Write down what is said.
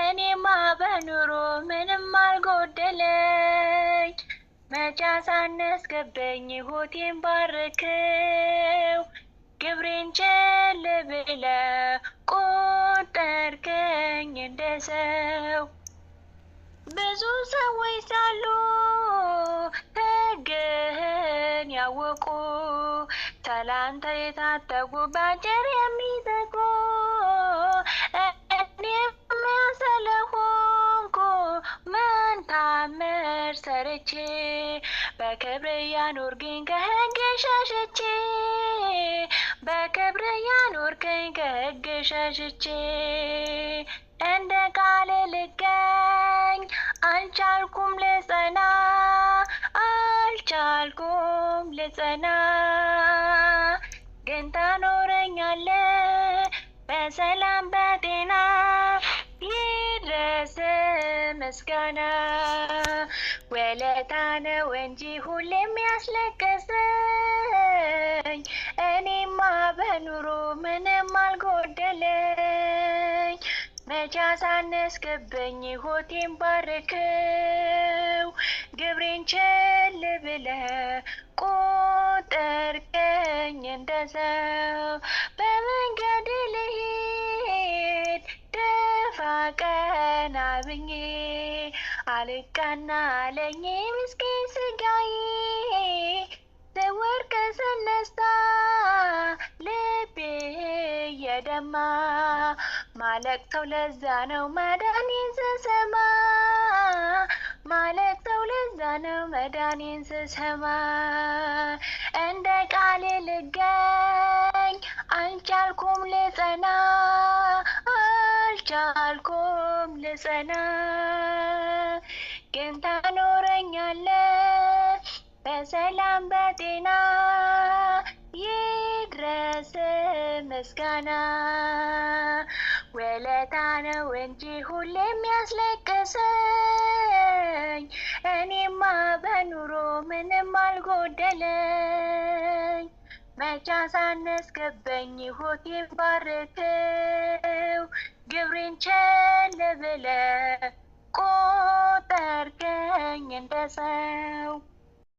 እኔማ በኑሮ ምንም አልጎደለኝ መቻ ሳነስገበኝ ሆቴን ባርከው ግብሬን ቸል ብለህ ቆጠርከኝ እንደ ሰው ብዙ ሰዎች ሳሉ ሕግህን ያወቁ ሰላምታ የታጠቁ ባጭር የሚጠቁ እኔም ስለሆንኩ ምን ታምር ሰርቼ በክብር ያኖርከኝ ከሕግ ሸሽቼ በክብር ያኖርከኝ ከሕግ ሸሽቼ እንደ ቃል ልገኝ አልቻልኩም ልጸና አልቻልኩም ልጸና ግን ታኖረኛለህ በሰላም በጤና ይድረስ ምስጋና ውለታ ነው እንጂ ሁሌም ያስለቀሰኝ እኔማ በኑሮ ምንም አልጎደለኝ መቻ ሳነስክብኝ ሆቴን ባርከው ግብሬን ቸል ብለህ ቆጠርከኝ እንደ ሰው በመንገድ ልሂድ ደፋ ቀና ብዬ አልቃና አለኝ ምስኪን ስጋዬ ስወድቅ ስነሳ ልቤ የደማ ማለቅሰው ለዛ ነው መዳኔን ስሰማ ማለቅሰው ለዛ ነው መዳኔን ስሰማ እንደ ቃል ልገኝ አልቻልኩም ልጸና አልቻልኩም ልጸና ግን ታኖረኛለህ በሰላም በጤና ይድረስ ምስጋና ውለታ ነው እንጂ ሁሌም ያስለቀሰኝ እኔማ በኑሮ ምንም አልጎደለኝ መቻ ሳነስክብኝ ሆቴን ባርከው ግብሬን ቸል ብለህ ቆጠርከኝ እንደ ሰው